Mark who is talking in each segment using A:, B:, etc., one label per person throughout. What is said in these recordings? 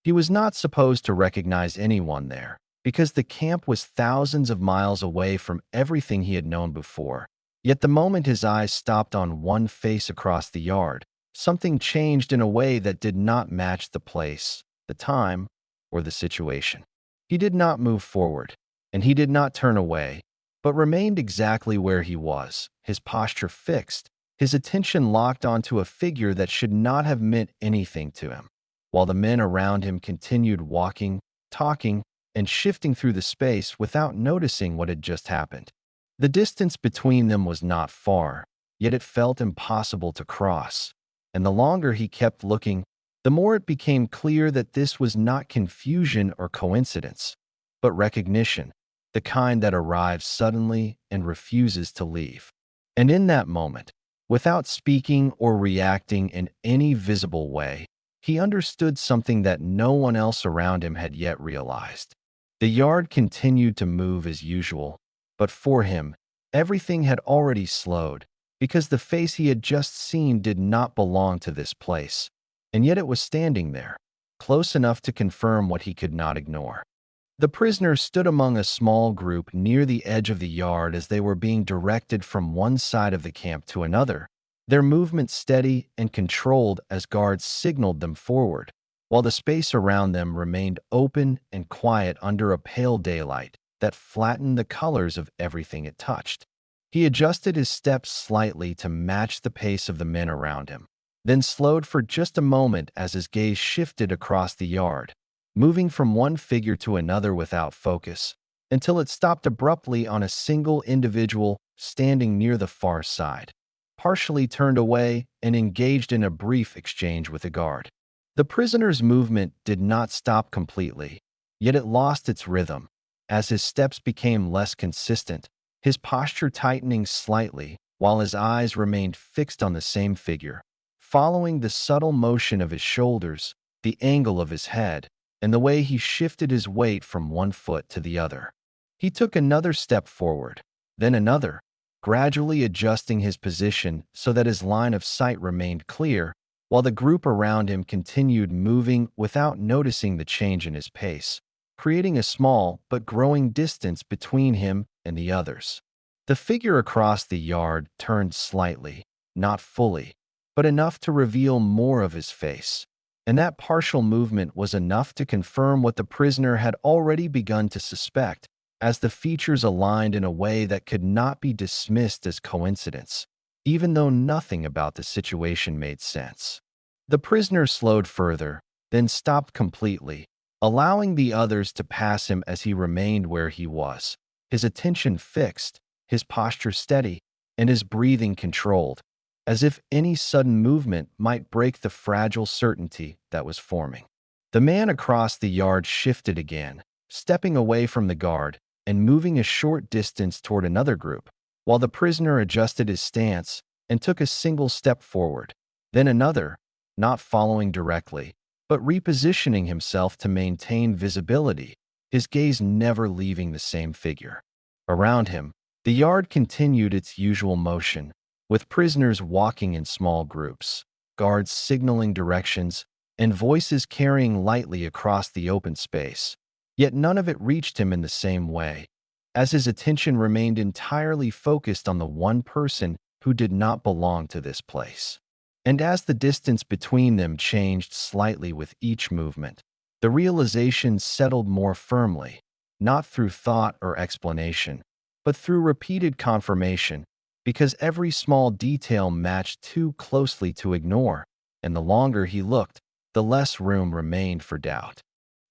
A: He was not supposed to recognize anyone there, because the camp was thousands of miles away from everything he had known before. Yet the moment his eyes stopped on one face across the yard, something changed in a way that did not match the place, the time, or the situation. He did not move forward, and he did not turn away, but remained exactly where he was, his posture fixed, his attention locked onto a figure that should not have meant anything to him, while the men around him continued walking, talking, and shifting through the space without noticing what had just happened. The distance between them was not far, yet it felt impossible to cross, and the longer he kept looking, the more it became clear that this was not confusion or coincidence, but recognition, the kind that arrives suddenly and refuses to leave. And in that moment, without speaking or reacting in any visible way, he understood something that no one else around him had yet realized. The yard continued to move as usual, but for him, everything had already slowed, because the face he had just seen did not belong to this place, and yet it was standing there, close enough to confirm what he could not ignore. The prisoner stood among a small group near the edge of the yard as they were being directed from one side of the camp to another, their movement steady and controlled as guards signaled them forward, while the space around them remained open and quiet under a pale daylight that flattened the colors of everything it touched. He adjusted his steps slightly to match the pace of the men around him, then slowed for just a moment as his gaze shifted across the yard, moving from one figure to another without focus, until it stopped abruptly on a single individual standing near the far side, partially turned away and engaged in a brief exchange with a guard. The prisoner's movement did not stop completely, yet it lost its rhythm. As his steps became less consistent, his posture tightening slightly while his eyes remained fixed on the same figure, following the subtle motion of his shoulders, the angle of his head, and the way he shifted his weight from one foot to the other. He took another step forward, then another, gradually adjusting his position so that his line of sight remained clear, while the group around him continued moving without noticing the change in his pace, creating a small but growing distance between him and the others. The figure across the yard turned slightly, not fully, but enough to reveal more of his face, and that partial movement was enough to confirm what the prisoner had already begun to suspect, as the features aligned in a way that could not be dismissed as coincidence, even though nothing about the situation made sense. The prisoner slowed further, then stopped completely, allowing the others to pass him as he remained where he was, his attention fixed, his posture steady, and his breathing controlled, as if any sudden movement might break the fragile certainty that was forming. The man across the yard shifted again, stepping away from the guard and moving a short distance toward another group, while the prisoner adjusted his stance and took a single step forward, then another, not following directly, but repositioning himself to maintain visibility, his gaze never leaving the same figure. Around him, the yard continued its usual motion, with prisoners walking in small groups, guards signaling directions, and voices carrying lightly across the open space. Yet none of it reached him in the same way, as his attention remained entirely focused on the one person who did not belong to this place. And as the distance between them changed slightly with each movement, the realization settled more firmly, not through thought or explanation, but through repeated confirmation, because every small detail matched too closely to ignore, and the longer he looked, the less room remained for doubt.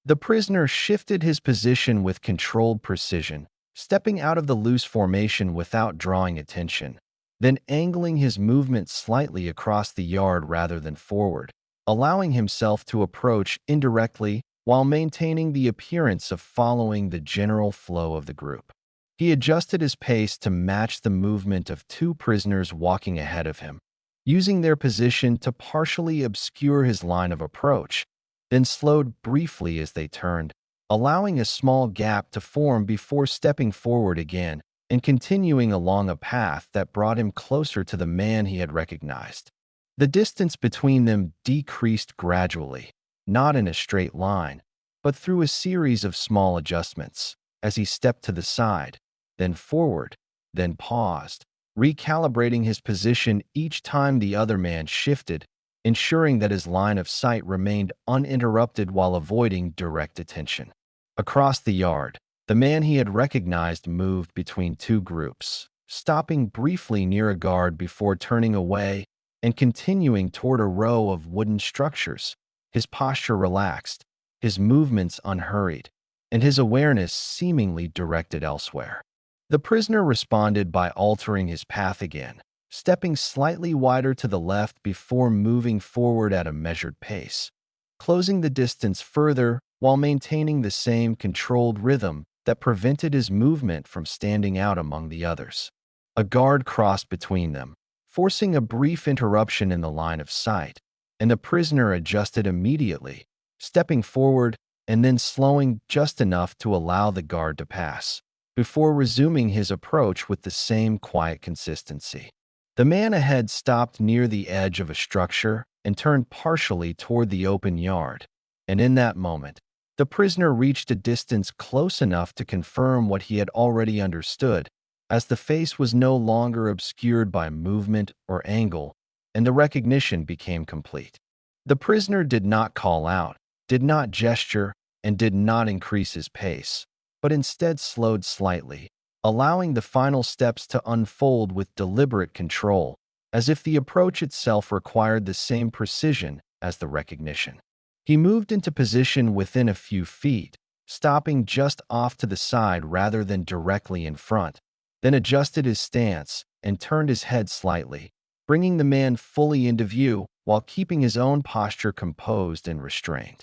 A: The prisoner shifted his position with controlled precision, stepping out of the loose formation without drawing attention, then angling his movement slightly across the yard rather than forward, allowing himself to approach indirectly while maintaining the appearance of following the general flow of the group. He adjusted his pace to match the movement of two prisoners walking ahead of him, using their position to partially obscure his line of approach, then slowed briefly as they turned, allowing a small gap to form before stepping forward again and continuing along a path that brought him closer to the man he had recognized. The distance between them decreased gradually, not in a straight line, but through a series of small adjustments, as he stepped to the side, then forward, then paused, recalibrating his position each time the other man shifted, ensuring that his line of sight remained uninterrupted while avoiding direct attention. Across the yard, the man he had recognized moved between two groups, stopping briefly near a guard before turning away and continuing toward a row of wooden structures, his posture relaxed, his movements unhurried, and his awareness seemingly directed elsewhere. The prisoner responded by altering his path again, stepping slightly wider to the left before moving forward at a measured pace, closing the distance further while maintaining the same controlled rhythm that prevented his movement from standing out among the others. A guard crossed between them, forcing a brief interruption in the line of sight, and the prisoner adjusted immediately, stepping forward and then slowing just enough to allow the guard to pass, before resuming his approach with the same quiet consistency. The man ahead stopped near the edge of a structure and turned partially toward the open yard, and in that moment, the prisoner reached a distance close enough to confirm what he had already understood, as the face was no longer obscured by movement or angle, and the recognition became complete. The prisoner did not call out, did not gesture, and did not increase his pace, but instead slowed slightly, allowing the final steps to unfold with deliberate control, as if the approach itself required the same precision as the recognition. He moved into position within a few feet, stopping just off to the side rather than directly in front, then adjusted his stance and turned his head slightly, bringing the man fully into view while keeping his own posture composed and restrained.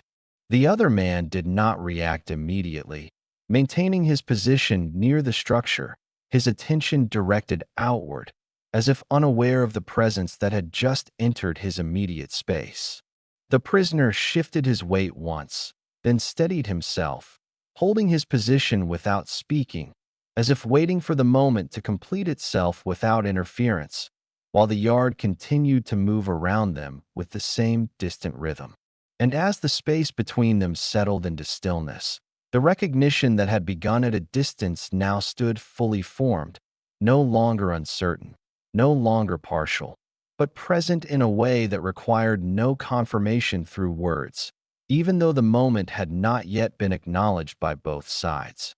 A: The other man did not react immediately, maintaining his position near the structure, his attention directed outward, as if unaware of the presence that had just entered his immediate space. The prisoner shifted his weight once, then steadied himself, holding his position without speaking, as if waiting for the moment to complete itself without interference, while the yard continued to move around them with the same distant rhythm. And as the space between them settled into stillness, the recognition that had begun at a distance now stood fully formed, no longer uncertain, no longer partial, but present in a way that required no confirmation through words, even though the moment had not yet been acknowledged by both sides.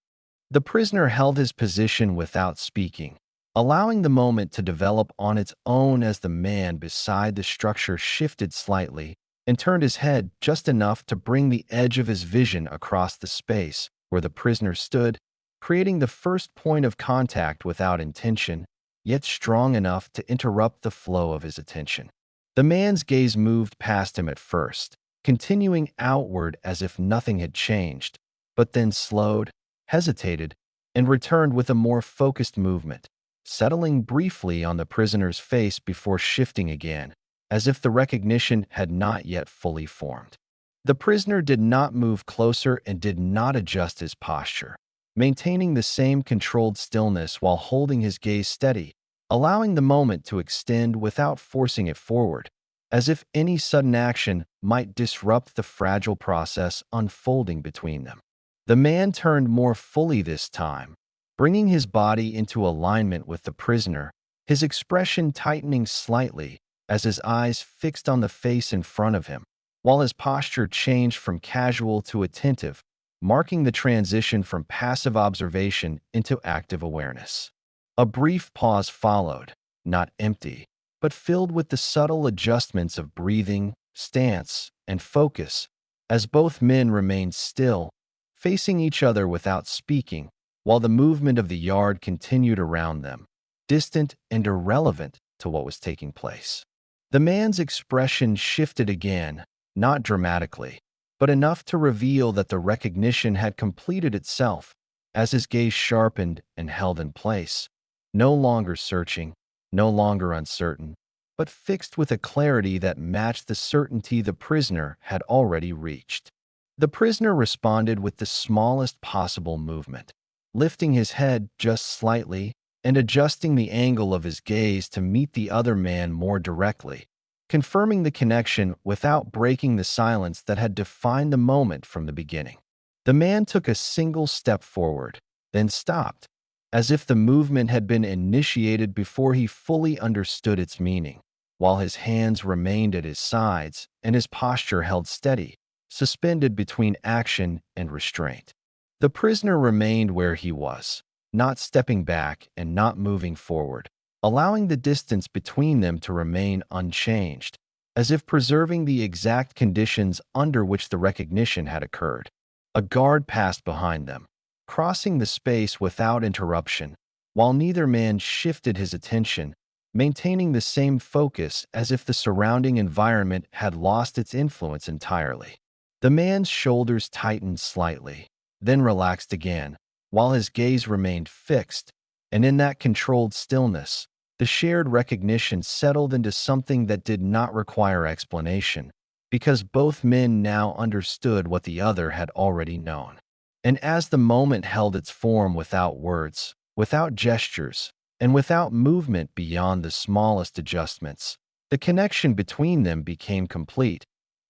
A: The prisoner held his position without speaking, allowing the moment to develop on its own as the man beside the structure shifted slightly and turned his head just enough to bring the edge of his vision across the space where the prisoner stood, creating the first point of contact without intention, yet strong enough to interrupt the flow of his attention. The man's gaze moved past him at first, continuing outward as if nothing had changed, but then slowed, hesitated, and returned with a more focused movement, settling briefly on the prisoner's face before shifting again, as if the recognition had not yet fully formed. The prisoner did not move closer and did not adjust his posture, maintaining the same controlled stillness while holding his gaze steady, allowing the moment to extend without forcing it forward, as if any sudden action might disrupt the fragile process unfolding between them. The man turned more fully this time, bringing his body into alignment with the prisoner, his expression tightening slightly as his eyes fixed on the face in front of him, while his posture changed from casual to attentive, marking the transition from passive observation into active awareness. A brief pause followed, not empty, but filled with the subtle adjustments of breathing, stance, and focus, as both men remained still, facing each other without speaking, while the movement of the yard continued around them, distant and irrelevant to what was taking place. The man's expression shifted again, not dramatically, but enough to reveal that the recognition had completed itself, as his gaze sharpened and held in place, no longer searching, no longer uncertain, but fixed with a clarity that matched the certainty the prisoner had already reached. The prisoner responded with the smallest possible movement, lifting his head just slightly and adjusting the angle of his gaze to meet the other man more directly, confirming the connection without breaking the silence that had defined the moment from the beginning. The man took a single step forward, then stopped, as if the movement had been initiated before he fully understood its meaning, while his hands remained at his sides and his posture held steady, suspended between action and restraint. The prisoner remained where he was, not stepping back and not moving forward, allowing the distance between them to remain unchanged, as if preserving the exact conditions under which the recognition had occurred. A guard passed behind them, crossing the space without interruption, while neither man shifted his attention, maintaining the same focus as if the surrounding environment had lost its influence entirely. The man's shoulders tightened slightly, then relaxed again, while his gaze remained fixed, and in that controlled stillness, the shared recognition settled into something that did not require explanation, because both men now understood what the other had already known. And as the moment held its form without words, without gestures, and without movement beyond the smallest adjustments, the connection between them became complete,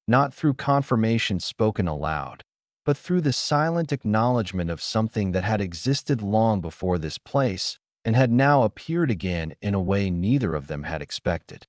A: not through confirmation spoken aloud, but through the silent acknowledgement of something that had existed long before this place and had now appeared again in a way neither of them had expected.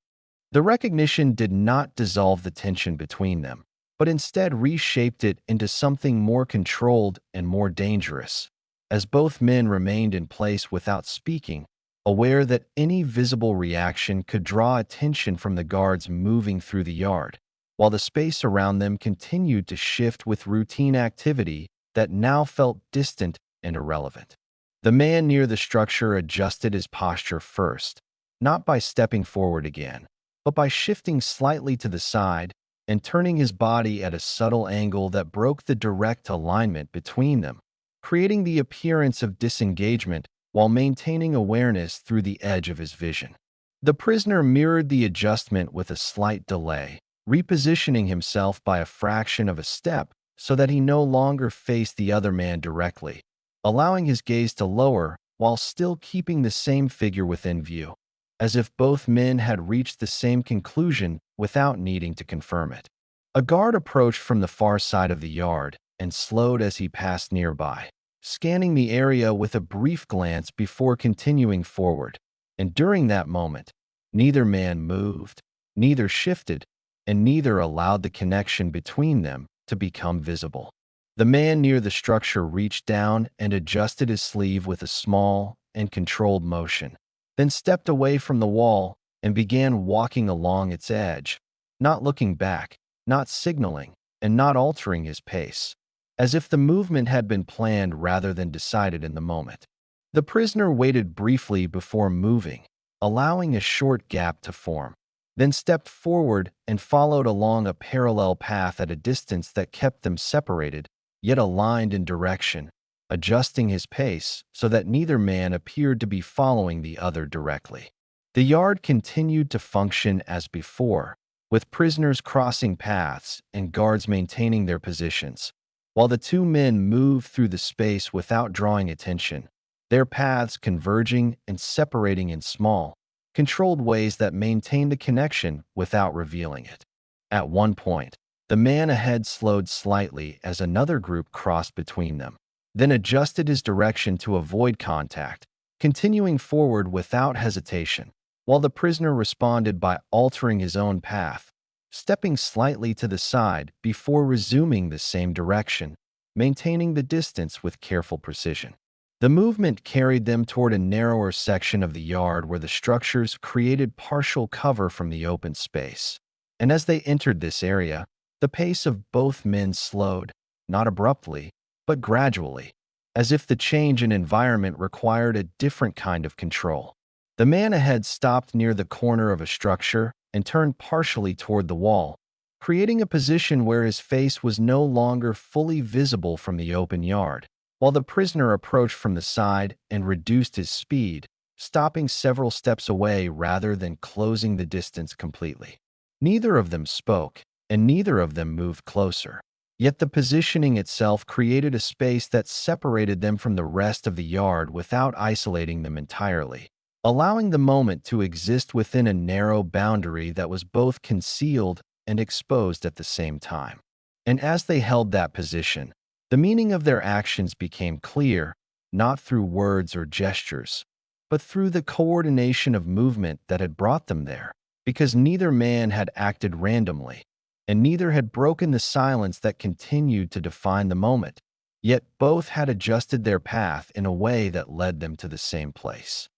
A: The recognition did not dissolve the tension between them, but instead reshaped it into something more controlled and more dangerous, as both men remained in place without speaking, aware that any visible reaction could draw attention from the guards moving through the yard, while the space around them continued to shift with routine activity that now felt distant and irrelevant. The man near the structure adjusted his posture first, not by stepping forward again, but by shifting slightly to the side and turning his body at a subtle angle that broke the direct alignment between them, creating the appearance of disengagement while maintaining awareness through the edge of his vision. The prisoner mirrored the adjustment with a slight delay, repositioning himself by a fraction of a step so that he no longer faced the other man directly, allowing his gaze to lower while still keeping the same figure within view, as if both men had reached the same conclusion without needing to confirm it. A guard approached from the far side of the yard and slowed as he passed nearby, scanning the area with a brief glance before continuing forward. And during that moment, neither man moved, neither shifted, and neither allowed the connection between them to become visible. The man near the structure reached down and adjusted his sleeve with a small and controlled motion, then stepped away from the wall and began walking along its edge, not looking back, not signaling, and not altering his pace, as if the movement had been planned rather than decided in the moment. The prisoner waited briefly before moving, allowing a short gap to form, then stepped forward and followed along a parallel path at a distance that kept them separated, yet aligned in direction, adjusting his pace so that neither man appeared to be following the other directly. The yard continued to function as before, with prisoners crossing paths and guards maintaining their positions, while the two men moved through the space without drawing attention, their paths converging and separating in small, controlled ways that maintained the connection without revealing it. At one point, the man ahead slowed slightly as another group crossed between them, then adjusted his direction to avoid contact, continuing forward without hesitation, while the prisoner responded by altering his own path, stepping slightly to the side before resuming the same direction, maintaining the distance with careful precision. The movement carried them toward a narrower section of the yard where the structures created partial cover from the open space. And as they entered this area, the pace of both men slowed, not abruptly, but gradually, as if the change in environment required a different kind of control. The man ahead stopped near the corner of a structure and turned partially toward the wall, creating a position where his face was no longer fully visible from the open yard, while the prisoner approached from the side and reduced his speed, stopping several steps away rather than closing the distance completely. Neither of them spoke, and neither of them moved closer. Yet the positioning itself created a space that separated them from the rest of the yard without isolating them entirely, allowing the moment to exist within a narrow boundary that was both concealed and exposed at the same time. And as they held that position, the meaning of their actions became clear, not through words or gestures, but through the coordination of movement that had brought them there, because neither man had acted randomly, and neither had broken the silence that continued to define the moment, yet both had adjusted their path in a way that led them to the same place.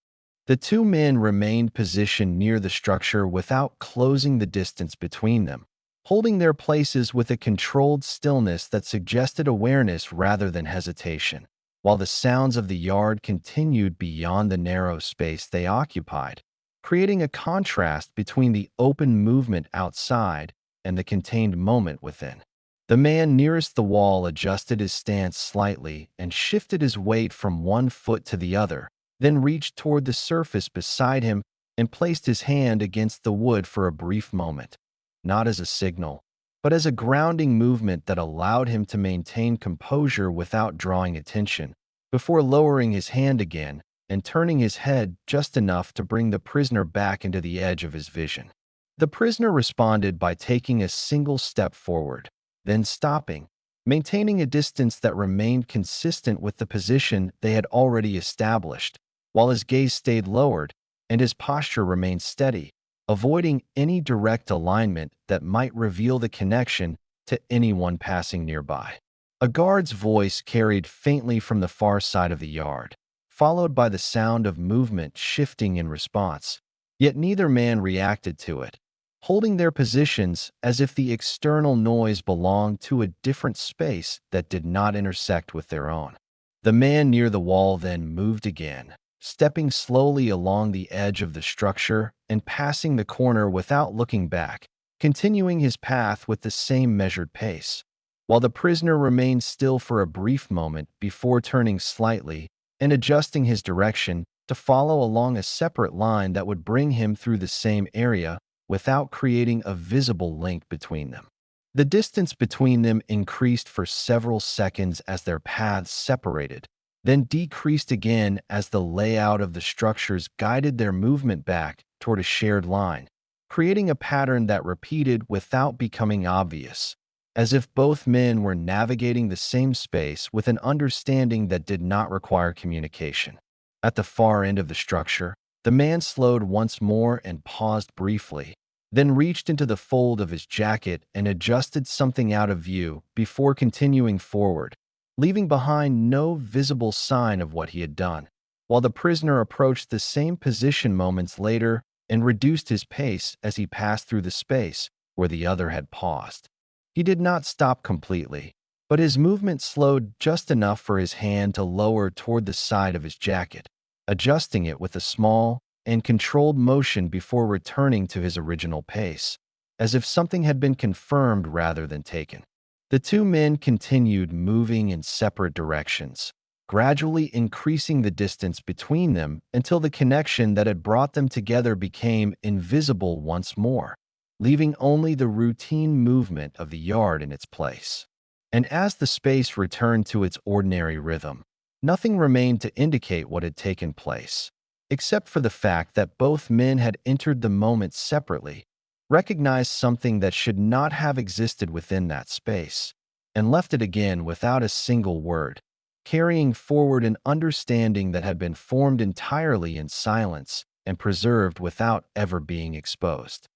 A: The two men remained positioned near the structure without closing the distance between them, holding their places with a controlled stillness that suggested awareness rather than hesitation, while the sounds of the yard continued beyond the narrow space they occupied, creating a contrast between the open movement outside and the contained moment within. The man nearest the wall adjusted his stance slightly and shifted his weight from one foot to the other, then reached toward the surface beside him and placed his hand against the wood for a brief moment, not as a signal, but as a grounding movement that allowed him to maintain composure without drawing attention, before lowering his hand again and turning his head just enough to bring the prisoner back into the edge of his vision. The prisoner responded by taking a single step forward, then stopping, maintaining a distance that remained consistent with the position they had already established, while his gaze stayed lowered and his posture remained steady, avoiding any direct alignment that might reveal the connection to anyone passing nearby. A guard's voice carried faintly from the far side of the yard, followed by the sound of movement shifting in response, yet neither man reacted to it, holding their positions as if the external noise belonged to a different space that did not intersect with their own. The man near the wall then moved again, stepping slowly along the edge of the structure and passing the corner without looking back, continuing his path with the same measured pace, while the prisoner remained still for a brief moment before turning slightly and adjusting his direction to follow along a separate line that would bring him through the same area without creating a visible link between them. The distance between them increased for several seconds as their paths separated, then decreased again as the layout of the structures guided their movement back toward a shared line, creating a pattern that repeated without becoming obvious, as if both men were navigating the same space with an understanding that did not require communication. At the far end of the structure, the man slowed once more and paused briefly, then reached into the fold of his jacket and adjusted something out of view before continuing forward, leaving behind no visible sign of what he had done, while the prisoner approached the same position moments later and reduced his pace as he passed through the space where the other had paused. He did not stop completely, but his movement slowed just enough for his hand to lower toward the side of his jacket, adjusting it with a small and controlled motion before returning to his original pace, as if something had been confirmed rather than taken. The two men continued moving in separate directions, gradually increasing the distance between them until the connection that had brought them together became invisible once more, leaving only the routine movement of the yard in its place. And as the space returned to its ordinary rhythm, nothing remained to indicate what had taken place, except for the fact that both men had entered the moment separately, recognized something that should not have existed within that space, and left it again without a single word, carrying forward an understanding that had been formed entirely in silence and preserved without ever being exposed.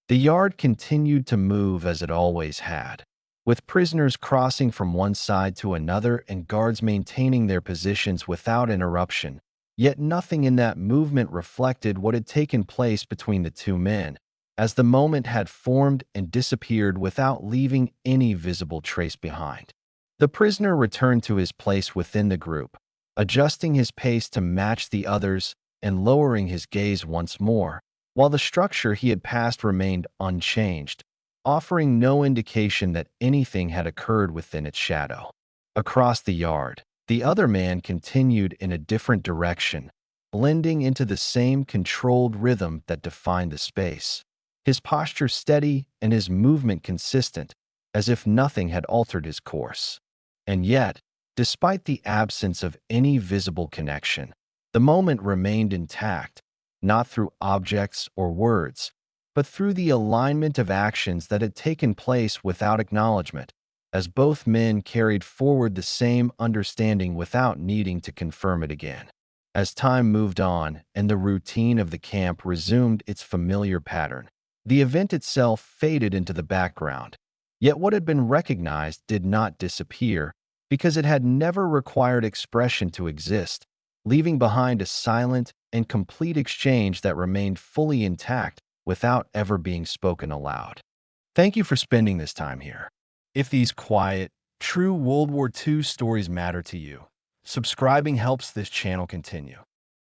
A: The yard continued to move as it always had, with prisoners crossing from one side to another and guards maintaining their positions without interruption, yet nothing in that movement reflected what had taken place between the two men, as the moment had formed and disappeared without leaving any visible trace behind. The prisoner returned to his place within the group, adjusting his pace to match the others and lowering his gaze once more, while the structure he had passed remained unchanged, offering no indication that anything had occurred within its shadow. Across the yard, the other man continued in a different direction, blending into the same controlled rhythm that defined the space, his posture steady and his movement consistent, as if nothing had altered his course. And yet, despite the absence of any visible connection, the moment remained intact, not through objects or words, but through the alignment of actions that had taken place without acknowledgement, as both men carried forward the same understanding without needing to confirm it again. As time moved on and the routine of the camp resumed its familiar pattern, the event itself faded into the background. Yet what had been recognized did not disappear because it had never required expression to exist, leaving behind a silent and complete exchange that remained fully intact without ever being spoken aloud. Thank you for spending this time here. If these quiet, true World War II stories matter to you, subscribing helps this channel continue.